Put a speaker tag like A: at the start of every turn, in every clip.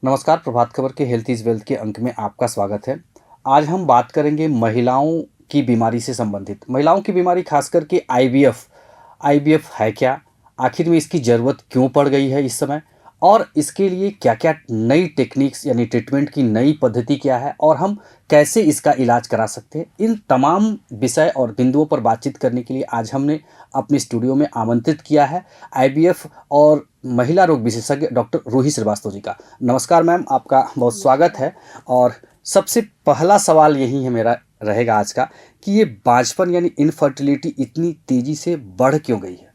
A: नमस्कार, प्रभात खबर के health is wealth के अंक में आपका स्वागत है। आज हम बात करेंगे महिलाओं की बीमारी से संबंधित। महिलाओं की बीमारी खास करके आईवीएफ। आईवीएफ है क्या? आखिर में इसकी ज़रूरत क्यों पड़ गई है इस समय? और इसके लिए क्या-क्या नई टेक्निक्स यानी ट्रीटमेंट की नई पद्धति क्या है? और हम कैसे इसका इलाज करा सकते हैं? इन तमाम विषय और बिंदुओं पर बातचीत करने के लिए आज हमने अपने स्टूडियो में आमंत्रित किया है आईवीएफ और महिला रोग विशेषज्ञ डॉक्टर रूही श्रीवास्तव जी का। नमस्कार मैम, आपका बहुत स्वागत है। और सबसे पहला सवाल यही है मेरा रहेगा आज का कि ये बांझपन यानी इनफर्टिलिटी इतनी तेजी से बढ़ क्यों गई है?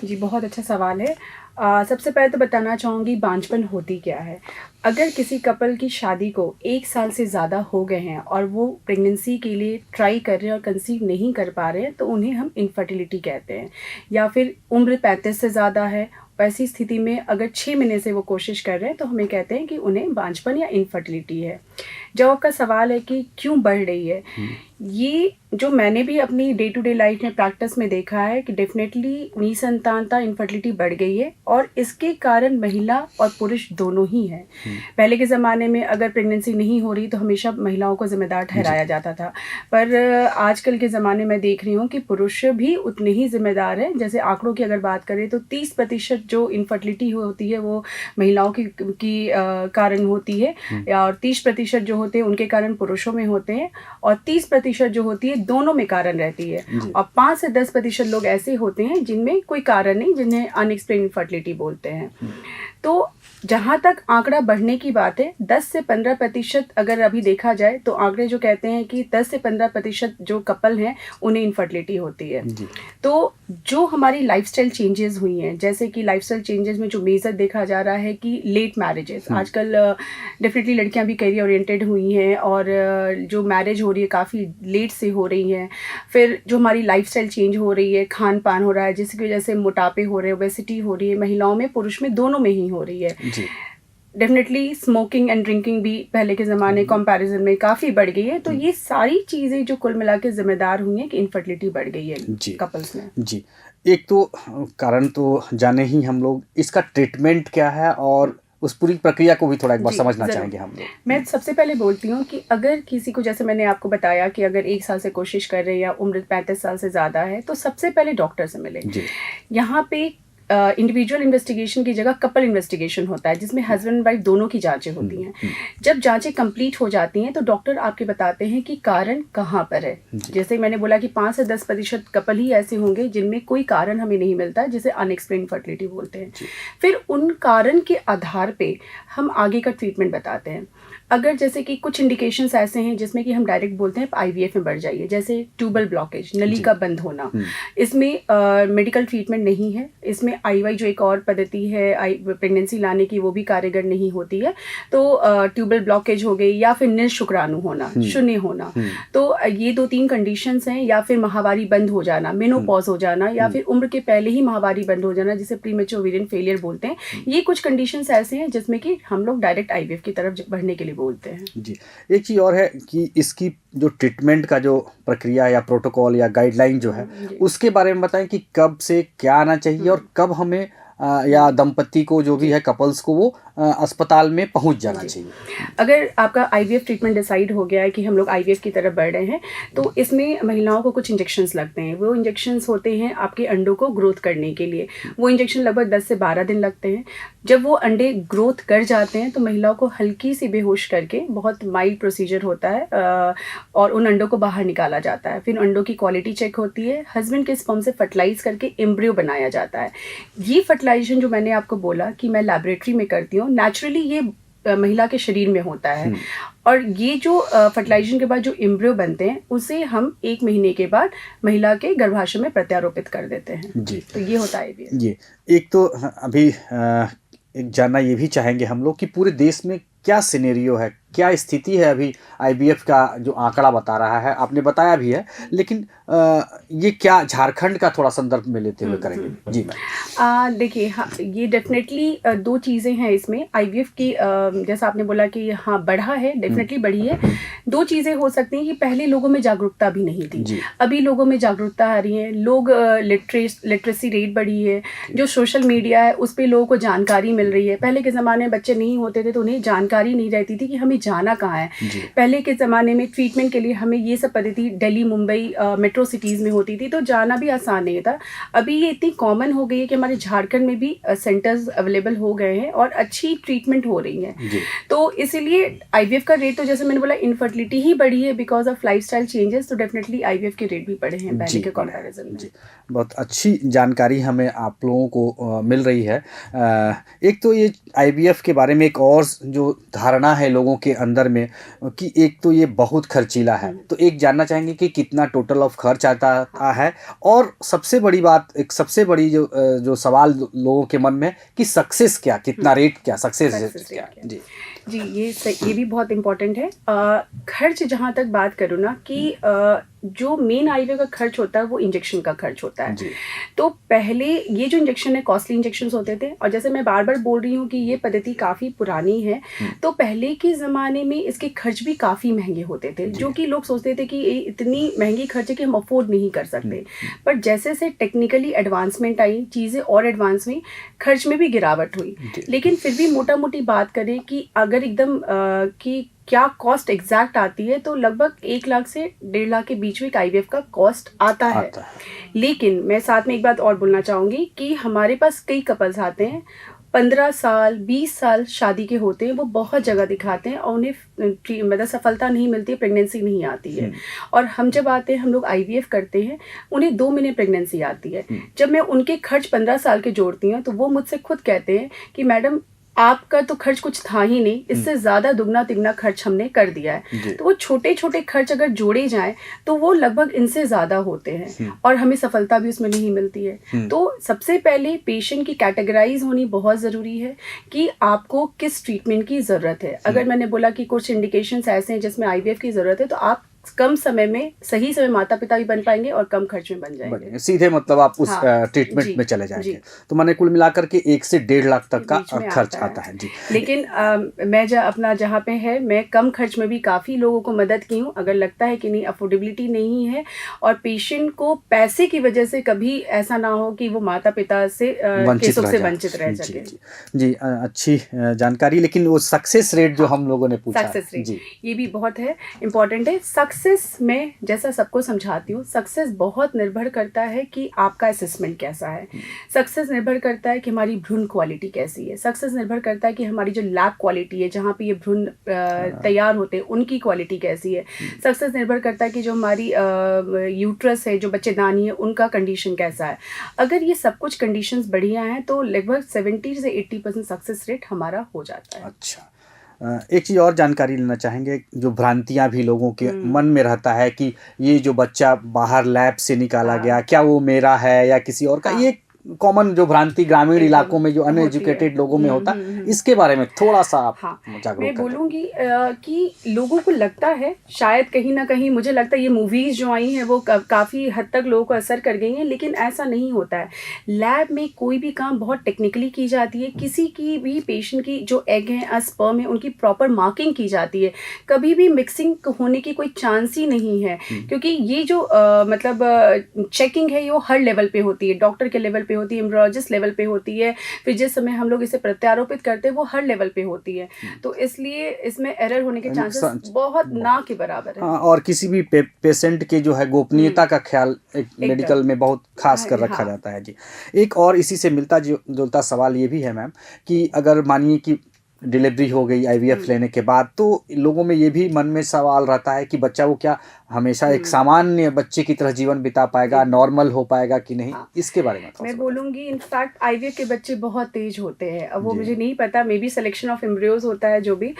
B: जी, बहुत अच्छा सवाल है। सबसे पहले तो बताना चाहूँगी बांझपन होती क्या है। अगर किसी कपल की शादी को 1 साल से ज़्यादा हो गए हैं और वो प्रेगनेंसी के लिए ट्राई कर रहे हैं और कंसीव नहीं कर पा रहे हैं, तो उन्हें हम इनफर्टिलिटी कहते हैं। या फिर उम्र 35 से ज़्यादा है, वैसी स्थिति में अगर 6 महीने से वो कोशिश कर रहे हैं, तो हमें कहते हैं कि उन्हें बांझपन या इनफर्टिलिटी है। जब आपका सवाल है कि क्यों बढ़ रही है, ये जो मैंने भी अपनी डे टू डे लाइफ में प्रैक्टिस में देखा है कि डेफिनेटली निसंतानता इनफर्टिलिटी बढ़ गई है और इसके कारण महिला और पुरुष दोनों ही हैं। पहले के ज़माने में अगर प्रेगनेंसी नहीं हो रही तो हमेशा महिलाओं को ज़िम्मेदार ठहराया जाता था, पर आजकल के ज़माने में देख रही हूँ कि पुरुष भी उतने ही ज़िम्मेदार हैं। जैसे आंकड़ों की अगर बात करें तो 30% जो इनफर्टिलिटी होती है वो महिलाओं की कारण होती है, और 30% जो होते हैं उनके कारण पुरुषों में होते हैं, और 30% जो होती है दोनों में कारण रहती है। और 5 से 10% लोग ऐसे होते हैं जिनमें कोई कारण नहीं, जिन्हें अनएक्सप्लेन इनफर्टिलिटी बोलते हैं। तो जहाँ तक आंकड़ा बढ़ने की बात है, 10 से 15% अगर अभी देखा जाए तो आंकड़े जो कहते हैं कि 10 से 15% जो कपल हैं उन्हें इनफर्टिलिटी होती है। तो जो हमारी लाइफस्टाइल चेंजेस हुई हैं, जैसे कि लाइफस्टाइल चेंजेस में जो मेजर देखा जा रहा है कि लेट मैरिजेस, आजकल डेफिनेटली लड़कियां भी करियर ओरिएंटेड हुई हैं और जो मैरिज हो रही है काफ़ी लेट से हो रही हैं। फिर जो हमारी लाइफस्टाइल चेंज हो रही है, खान पान हो रहा है जिसकी वजह से मोटापे हो रहे हैं, ओबेसिटी हो रही है, महिलाओं में पुरुष में दोनों में ही हो रही है। डेफिनेटली स्मोकिंग एंड ड्रिंकिंग भी पहले के ज़माने कंपैरिजन में काफ़ी बढ़ गई है। तो ये सारी चीज़ें जो कुल मिला के जिम्मेदार हुई हैं कि इनफर्टिलिटी बढ़ गई है कपल्स में।
A: जी, एक तो कारण तो जाने ही हम लोग, इसका ट्रीटमेंट क्या है और उस पूरी प्रक्रिया को भी थोड़ा एक बार समझना चाहेंगे हम लोग।
B: मैं सबसे पहले बोलती हूँ कि अगर किसी को, जैसे मैंने आपको बताया कि अगर 1 साल से कोशिश कर रहे हैं या उम्र 35 साल से ज़्यादा है, तो सबसे पहले डॉक्टर से मिले। यहाँ पे इंडिविजुअल इन्वेस्टिगेशन की जगह कपल इन्वेस्टिगेशन होता है, जिसमें हस्बैंड वाइफ दोनों की जांचें होती हैं। जब जांचें कंप्लीट हो जाती हैं तो डॉक्टर आपके बताते हैं कि कारण कहाँ पर है। जैसे मैंने बोला कि 5 से 10% कपल ही ऐसे होंगे जिनमें कोई कारण हमें नहीं मिलता, जिसे अनएक्सप्लेन फर्टिलिटी बोलते हैं। फिर उन कारण के आधार पे हम आगे का ट्रीटमेंट बताते हैं। अगर जैसे कि कुछ इंडिकेशंस ऐसे हैं जिसमें कि हम डायरेक्ट बोलते हैं आईवीएफ में बढ़ जाइए, जैसे ट्यूबल ब्लॉकेज, नली का बंद होना, इसमें मेडिकल ट्रीटमेंट नहीं है। इसमें आईवाई जो एक और पद्धति है प्रेगनेंसी लाने की, वो भी कारगर नहीं होती है। तो ट्यूबल ब्लॉकेज हो गई, या फिर नील शुक्राणु होना, शून्य होना, तो ये 2-3 कंडीशंस हैं। या फिर माहवारी बंद हो जाना, मेनोपॉज हो जाना, या फिर उम्र के पहले ही माहवारी बंद हो जाना, जिसे प्रीमेच्योर ओवेरियन फेलियर बोलते हैं। ये कुछ कंडीशंस ऐसे हैं जिसमें कि हम लोग डायरेक्ट आईवीएफ की तरफ बढ़ने के लिए बोलते हैं।
A: जी, एक चीज़ और है कि इसकी जो ट्रीटमेंट का जो प्रक्रिया या प्रोटोकॉल या गाइडलाइन जो है, उसके बारे में बताएं कि कब से क्या आना चाहिए और कब हमें या दंपति को, जो भी है कपल्स को, वो अस्पताल में पहुंच जाना चाहिए।
B: अगर आपका आईवीएफ ट्रीटमेंट डिसाइड हो गया है कि हम लोग आईवीएफ की तरफ बढ़ रहे हैं, तो इसमें महिलाओं को कुछ इंजेक्शंस लगते हैं। वो इंजेक्शंस होते हैं आपके अंडों को ग्रोथ करने के लिए। वो इंजेक्शन लगभग 10 से 12 दिन लगते हैं। जब वो अंडे ग्रोथ कर जाते हैं तो महिलाओं को हल्की सी बेहोश करके, बहुत माइल्ड प्रोसीजर होता है, और उन अंडों को बाहर निकाला जाता है। फिर अंडों की क्वालिटी चेक होती है, हस्बैंड के स्पर्म से फर्टिलाइज करके एम्ब्रियो बनाया जाता है। ये फर्टिलाइजेशन जो मैंने आपको बोला कि मैं लैबोरेटरी में करती हूँ, नेचुरली ये महिला के शरीर में होता है। और ये जो फर्टिलाइजेशन के बाद जो एम्ब्रियो बनते हैं, उसे हम 1 महीने के बाद महिला के गर्भाशय में प्रत्यारोपित कर देते हैं। तो ये होता है
A: ये एक तो अभी एक जानना ये भी चाहेंगे हम लोग कि पूरे देश में क्या सिनेरियो है क्या स्थिति है अभी आईवीएफ का जो आंकड़ा बता रहा है, आपने बताया भी है, लेकिन ये क्या झारखंड का थोड़ा संदर्भ में लेते हुए करेंगे? जी मैम।
B: देखिए, हाँ, ये डेफिनेटली दो चीज़ें हैं इसमें आईवीएफ की। जैसा आपने बोला कि हाँ बढ़ा है, डेफिनेटली बढ़ी है। दो चीज़ें हो सकती हैं कि पहले लोगों में जागरूकता भी नहीं थी,
A: जी।
B: अभी लोगों में जागरूकता आ रही है, लोग लिटरेसी रेट बढ़ी है, जो सोशल मीडिया है उस पर लोगों को जानकारी मिल रही है। पहले के ज़माने में बच्चे नहीं होते थे तो उन्हें जानकारी नहीं रहती थी कि हमें जाना कहाँ है। पहले के ज़माने में ट्रीटमेंट के लिए हमें ये सब पद्धति दिल्ली, मुंबई, मेट्रो सिटीज़ में होती थी, तो जाना भी आसान नहीं था। अभी ये इतनी कॉमन हो गई है कि हमारे झारखंड में भी सेंटर्स अवेलेबल हो गए हैं और अच्छी ट्रीटमेंट हो रही है। तो इसीलिए आईवीएफ का रेट, तो जैसे मैंने बोला इनफर्टिलिटी ही बढ़ी है बिकॉज ऑफ लाइफस्टाइल चेंजेस, तो डेफिनेटली आईवीएफ के रेट भी बढ़े हैं पहले के कंपैरिजन में।
A: बहुत अच्छी जानकारी हमें आप लोगों को मिल रही है। एक तो ये आईवीएफ के बारे में एक और जो धारणा है लोगों के अंदर में कि एक तो ये बहुत खर्चीला है, तो एक जानना चाहेंगे कि कितना टोटल ऑफ खर्च आता है, और सबसे बड़ी बात, एक सबसे बड़ी जो सवाल लोगों के मन में कि सक्सेस क्या, कितना रेट क्या, सक्सेस रेट क्या? जी,
B: ये भी बहुत इम्पोर्टेंट है। खर्च जहाँ तक बात करूँ ना कि जो मेन आईवीएफ का खर्च होता है वो इंजेक्शन का खर्च होता है। तो पहले ये जो इंजेक्शन है कॉस्टली इंजेक्शन होते थे, और जैसे मैं बार बार बोल रही हूँ कि ये पद्धति काफ़ी पुरानी है, तो पहले के ज़माने में इसके खर्च भी काफ़ी महंगे होते थे, जो कि लोग सोचते थे कि ये इतनी महंगी खर्च है कि हम अफोर्ड नहीं कर सकते। पर जैसे से टेक्निकली एडवांसमेंट आई, चीज़ें और एडवांस हुई, खर्च में भी गिरावट हुई। लेकिन फिर भी मोटा मोटी बात करें कि अगर एकदम कि क्या कॉस्ट एग्जैक्ट आती है, तो लगभग 1 लाख से 1.5 लाख के बीच में एक आईवीएफ का कॉस्ट आता है। लेकिन मैं साथ में एक बात और बोलना चाहूँगी कि हमारे पास कई कपल्स आते हैं, 15 साल 20 साल शादी के होते हैं, वो बहुत जगह दिखाते हैं और उन्हें मतलब सफलता नहीं मिलती, प्रेगनेंसी नहीं आती है। और हम जब आते हैं, हम लोग आईवीएफ करते हैं, उन्हें 2 महीने प्रेगनेंसी आती है। जब मैं उनके खर्च 15 साल के जोड़ती हूँ, तो वो मुझसे खुद कहते हैं कि मैडम आपका तो खर्च कुछ था ही नहीं, इससे ज़्यादा दुगना तिगना खर्च हमने कर दिया है। तो वो छोटे छोटे खर्च अगर जोड़े जाएं तो वो लगभग इनसे ज़्यादा होते हैं, और हमें सफलता भी उसमें नहीं मिलती है। तो सबसे पहले पेशेंट की कैटेगराइज होनी बहुत ज़रूरी है कि आपको किस ट्रीटमेंट की ज़रूरत है। अगर मैंने बोला कि कुछ इंडिकेशंस ऐसे हैं जिसमें आईवीएफ की ज़रूरत है, तो आप कम समय में सही समय माता पिता भी बन पाएंगे और कम खर्च में बन जाएंगे,
A: सीधे मतलब आप उस ट्रीटमेंट में चले जाएंगे। तो मैंने कुल मिलाकर के 1 से 1.5 लाख तक का खर्च आता है। जी,
B: लेकिन मैं अपना जहाँ पे है, मैं कम खर्च में भी काफ़ी लोगों को मदद की हूँ। अगर लगता है कि नहीं, अफोर्डेबिलिटी नहीं है और पेशेंट को पैसे की वजह से कभी ऐसा ना हो कि वो माता पिता से केसों से वंचित रह सके।
A: जी, अच्छी जानकारी। लेकिन वो सक्सेस रेट जो हम लोगों ने पूछा,
B: सक्सेस रेट ये भी बहुत है, इम्पॉर्टेंट है। सक्सेस में जैसा सबको समझाती हूँ, सक्सेस बहुत निर्भर करता है कि आपका असेसमेंट कैसा है। सक्सेस निर्भर करता है कि हमारी भ्रूण क्वालिटी कैसी है। सक्सेस निर्भर करता है कि हमारी जो लैब क्वालिटी है, जहाँ पे ये भ्रूण तैयार होते हैं, उनकी क्वालिटी कैसी है। सक्सेस निर्भर करता है कि जो हमारी यूट्रस है, जो बच्चेदानी है, उनका कंडीशन कैसा है। अगर ये सब कुछ कंडीशंस बढ़िया हैं तो लगभग 70 से 80% सक्सेस रेट हमारा हो जाता है।
A: अच्छा, एक चीज़ और जानकारी लेना चाहेंगे, जो भ्रांतियां भी लोगों के मन में रहता है कि ये जो बच्चा बाहर लैब से निकाला गया, क्या वो मेरा है या किसी और का, ये कॉमन जो भ्रांति ग्रामीण इलाकों में जो अनएजुकेटेड लोगों में होता है, इसके बारे में थोड़ा सा आप जागरूक
B: मैं बोलूँगी कि लोगों को लगता है, शायद कहीं ना कहीं मुझे लगता है ये मूवीज़ जो आई हैं वो काफ़ी हद तक लोगों को असर कर गई हैं, लेकिन ऐसा नहीं होता है। लैब में कोई भी काम बहुत टेक्निकली की जाती है। किसी की भी पेशेंट की जो एग हैं, स्पर्म है, उनकी प्रॉपर मार्किंग की जाती है। कभी भी मिक्सिंग होने की कोई चांस ही नहीं है, क्योंकि ये जो मतलब चेकिंग है, ये हर लेवल पे होती है। डॉक्टर के लेवल होती है, एम्ब्रियोलॉजिस्ट लेवल पे होती है, फिर जिस समय हम लोग इसे प्रत्यारोपित करते हैं वो हर लेवल पे होती है। तो इसलिए इसमें एरर होने के चांसेस बहुत ना के बराबर है।
A: और किसी भी पेशेंट के जो है गोपनीयता का ख्याल एक मेडिकल में बहुत खास कर रखा जाता है। जी, एक और इसी से मिलता जुलता सवाल ये भी है मैम कि अगर मानिए कि डिलीवरी हो गई आईवीएफ लेने के बाद, तो लोगों में ये भी मन में सवाल रहता है कि बच्चा वो क्या हमेशा एक सामान्य बच्चे की तरह जीवन बिता पाएगा, नॉर्मल हो पाएगा कि नहीं, इसके बारे में
B: मैं बोलूँगी। इनफैक्ट आईवीएफ के बच्चे बहुत तेज होते हैं। अब वो मुझे नहीं पता, may be selection of embryos होता है, जो भी।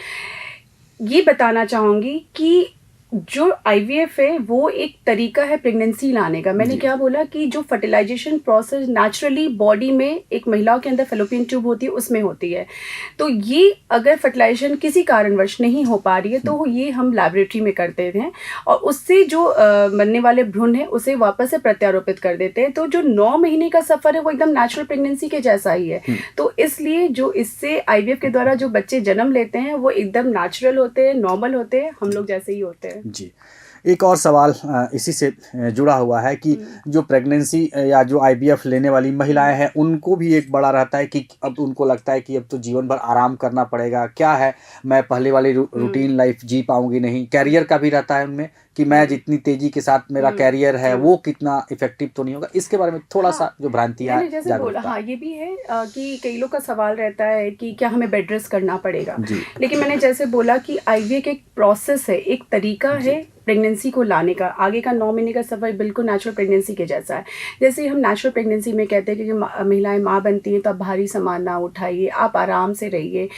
B: ये बताना चाहूँगी कि जो आईवीएफ है वो एक तरीका है प्रेगनेंसी लाने का। मैंने
A: जी।
B: क्या बोला कि जो फर्टिलाइजेशन प्रोसेस नेचुरली बॉडी में एक महिलाओं के अंदर फेलोपियन ट्यूब होती है उसमें होती है, तो ये अगर फर्टिलाइजेशन किसी कारणवश नहीं हो पा रही है तो ये हम लैबोरेटरी में करते हैं और उससे जो बनने वाले भ्रूण है उसे वापस से प्रत्यारोपित कर देते हैं। तो जो 9 महीने का सफ़र है वो एकदम नेचुरल प्रेगनेंसी के जैसा ही है। तो इसलिए जो इससे आईवीएफ के द्वारा जो बच्चे जन्म लेते हैं वो एकदम नेचुरल होते हैं, नॉर्मल होते हैं, हम लोग जैसे ही होते हैं।
A: जी। एक और सवाल इसी से जुड़ा हुआ है कि जो प्रेगनेंसी या जो आईवीएफ लेने वाली महिलाएं हैं उनको भी एक बड़ा रहता है कि अब उनको लगता है कि अब तो जीवन भर आराम करना पड़ेगा, क्या है मैं पहले वाली रूटीन लाइफ जी पाऊंगी नहीं। कैरियर का भी रहता है उनमें कि मैं जितनी तेजी के साथ मेरा कैरियर है वो कितना इफेक्टिव तो नहीं होगा। इसके बारे में थोड़ा सा जो भ्रांतियाँ
B: मैंने जैसे बोला, हाँ ये भी है कि कई लोग का सवाल रहता है कि क्या हमें बेड रेस्ट करना पड़ेगा। लेकिन मैंने जैसे बोला कि आईवीएफ एक प्रोसेस है, एक तरीका है प्रेगनेंसी को लाने का। आगे का 9 महीने का सफ़र बिल्कुल नेचुरल प्रेगनेंसी के जैसा है। जैसे हम नेचुरल प्रेगनेंसी में कहते हैं कि महिलाएं माँ बनती हैं तो आप भारी सामान ना उठाइए, आप आराम से रहिए।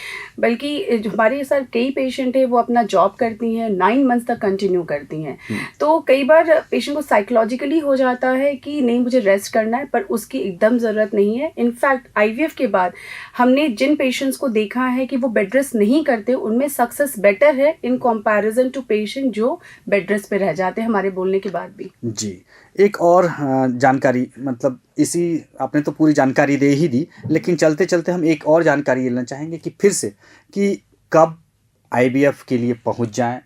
B: बल्कि हमारे साथ कई पेशेंट हैं वो अपना जॉब करती हैं, 9 मंथ्स तक कंटिन्यू करती हैं। तो कई बार पेशेंट को साइकोलॉजिकली हो जाता है कि नहीं मुझे रेस्ट करना है, पर उसकी एकदम ज़रूरत नहीं है। इनफैक्ट आईवीएफ के बाद हमने जिन पेशेंट्स को देखा है कि वो बेड रेस्ट नहीं करते उनमें सक्सेस बेटर है इन कंपैरिजन टू पेशेंट जो बेड रेस्ट पे रह जाते हैं हमारे बोलने के बाद भी।
A: जी। एक और जानकारी, मतलब इसी आपने तो पूरी जानकारी दे ही दी, लेकिन चलते चलते हम एक और जानकारी लेना चाहेंगे कि फिर से कि कब आईवीएफ के लिए पहुंच जाएं,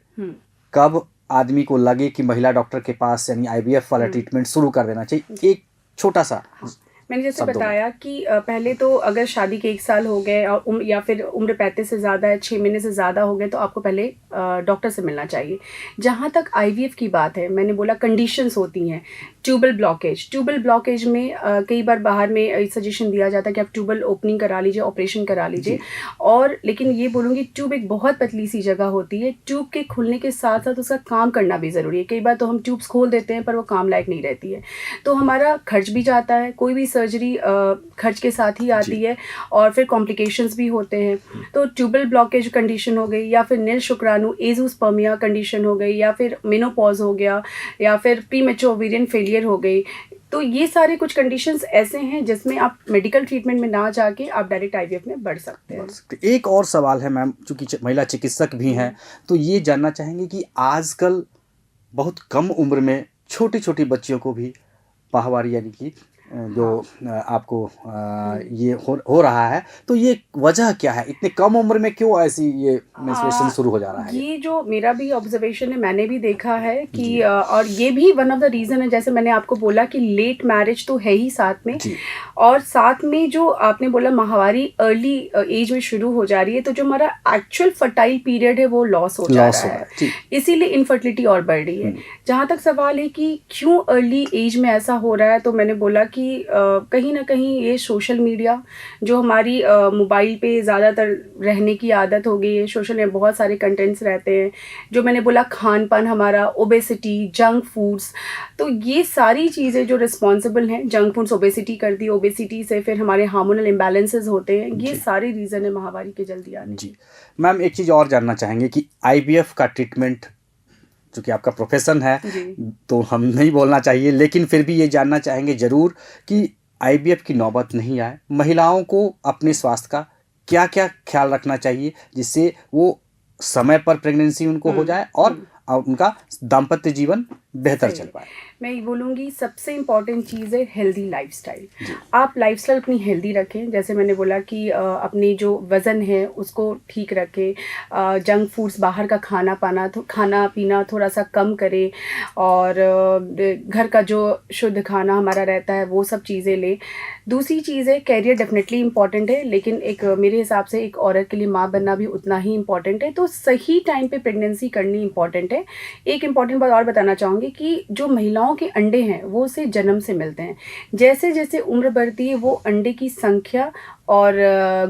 A: कब आदमी को लगे कि महिला डॉक्टर के पास यानी आईवीएफ वाला ट्रीटमेंट शुरू कर देना चाहिए। एक छोटा सा
B: मैंने जैसे बताया कि पहले तो अगर शादी के 1 साल हो गए और या फिर उम्र 35 से ज़्यादा है, 6 महीने से ज़्यादा हो गए तो आपको पहले डॉक्टर से मिलना चाहिए। जहाँ तक आईवीएफ की बात है, मैंने बोला कंडीशंस होती हैं। ट्यूबल ब्लॉकेज में कई बार बाहर में सजेशन दिया जाता है कि आप ट्यूबल ओपनिंग करा लीजिए, ऑपरेशन करा लीजिए। और लेकिन ये बोलूँगी ट्यूब एक बहुत पतली सी जगह होती है, ट्यूब के खुलने के साथ साथ उसका काम करना भी ज़रूरी है। कई बार तो हम ट्यूब्स खोल देते हैं पर वो काम लायक नहीं रहती है, तो हमारा खर्च भी जाता है। कोई भी सर्जरी खर्च के साथ ही आती है और फिर कॉम्प्लिकेशंस भी होते हैं। तो ट्यूबल ब्लॉकेज कंडीशन हो गई, या फिर नील शुक्राणु एज़ोस्पर्मिया कंडीशन हो गई, या फिर मेनोपॉज हो गया, या फिर प्रीमेच्योर ओवेरियन फेलियर हो गई। तो ये सारे कुछ कंडीशंस ऐसे हैं जिसमें आप मेडिकल ट्रीटमेंट में ना जाके आप डायरेक्ट आईवीएफ में बढ़ सकते हैं।
A: एक और सवाल है मैम, चूँकि महिला चिकित्सक भी हैं तो ये जानना चाहेंगे कि आजकल बहुत कम उम्र में छोटी छोटी बच्चियों को भी माहवारी यानी कि जो आपको ये हो रहा है, तो ये वजह क्या है? इतने कम उम्र में क्यों ऐसी ये मेंस्ट्रुएशन शुरू हो जा रहा है?
B: ये जो मेरा भी ऑब्जर्वेशन है, मैंने भी देखा है कि और ये भी वन ऑफ द रीज़न है। जैसे मैंने आपको बोला कि लेट मैरिज तो है ही साथ में, और साथ में जो आपने बोला माहवारी अर्ली एज में शुरू हो जा रही है, तो जो हमारा एक्चुअल फर्टाइल पीरियड है वो लॉस हो जा रहा है, इसीलिए इनफर्टिलिटी और बढ़ रही है। जहाँ तक सवाल है कि क्यों अर्ली एज में ऐसा हो रहा है, तो मैंने बोला कि कहीं ना कहीं ये सोशल मीडिया, जो हमारी मोबाइल पे ज़्यादातर रहने की आदत हो गई है, सोशल में बहुत सारे कंटेंट्स रहते हैं, जो मैंने बोला खान पान हमारा, ओबेसिटी, जंक फूड्स, तो ये सारी चीज़ें जो रिस्पॉन्सिबल हैं, जंक फूड्स ओबेसिटी कर दी, ओबेसिटी से फिर हमारे हार्मोनल इम्बैलेंसेस होते हैं, ये सारे रीज़न है माहवारी के जल्दी आने।
A: जी मैम, एक चीज़ और जानना चाहेंगे कि आईवीएफ का ट्रीटमेंट, चूँकि आपका प्रोफेशन है तो हम नहीं बोलना चाहिए, लेकिन फिर भी ये जानना चाहेंगे ज़रूर कि आईवीएफ की नौबत नहीं आए, महिलाओं को अपने स्वास्थ्य का क्या क्या ख्याल रखना चाहिए जिससे वो समय पर प्रेगनेंसी उनको हो जाए और उनका दाम्पत्य जीवन बेहतर चल पाए।
B: मैं ये बोलूँगी सबसे इम्पॉर्टेंट चीज़ है हेल्दी लाइफस्टाइल। आप लाइफस्टाइल अपनी हेल्दी रखें, जैसे मैंने बोला कि अपनी जो वज़न है उसको ठीक रखें, जंक फूड्स बाहर का खाना पीना थोड़ा सा कम करें, और घर का जो शुद्ध खाना हमारा रहता है वो सब चीज़ें लें। दूसरी चीज़ है कैरियर डेफिनेटली इम्पॉर्टेंट है, लेकिन एक मेरे हिसाब से एक औरत के लिए माँ बनना भी उतना ही इम्पॉर्टेंट है, तो सही टाइम पे प्रेगनेंसी करनी इम्पॉर्टेंट है। एक इम्पॉर्टेंट बात और बताना चाहूँगी कि जो महिलाओं के अंडे हैं वो उसे जन्म से मिलते हैं, जैसे जैसे उम्र बढ़ती है वो अंडे की संख्या और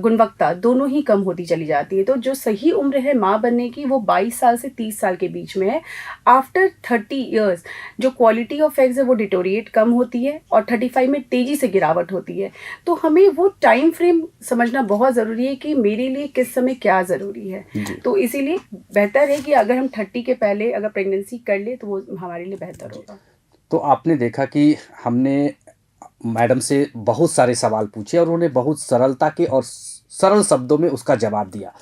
B: गुणवत्ता दोनों ही कम होती चली जाती है। तो जो सही उम्र है माँ बनने की वो 22 साल से 30 साल के बीच में है। आफ्टर 30 इयर्स जो क्वालिटी ऑफ एग्स है वो डिटोरिएट कम होती है और 35 में तेज़ी से गिरावट होती है। तो हमें वो टाइम फ्रेम समझना बहुत ज़रूरी है कि मेरे लिए किस समय क्या ज़रूरी है। तो इसीलिए बेहतर है कि अगर हम 30 के पहले अगर प्रेगनेंसी कर ले तो वो हमारे लिए बेहतर होगा।
A: तो आपने देखा कि हमने मैडम से बहुत सारे सवाल पूछे और उन्होंने बहुत सरलता के और सरल शब्दों में उसका जवाब दिया।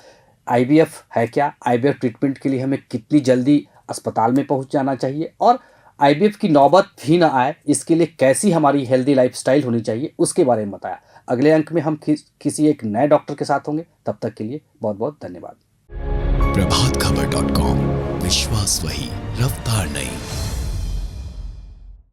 A: आईवीएफ है क्या, आईवीएफ ट्रीटमेंट के लिए हमें कितनी जल्दी अस्पताल में पहुंच जाना चाहिए और आईवीएफ की नौबत भी ना आए इसके लिए कैसी हमारी हेल्दी लाइफस्टाइल होनी चाहिए उसके बारे में बताया। अगले अंक में हम किसी एक नए डॉक्टर के साथ होंगे। तब तक के लिए बहुत बहुत धन्यवाद।
C: प्रभात खबर .com, विश्वास वही, रफ्तार नहीं।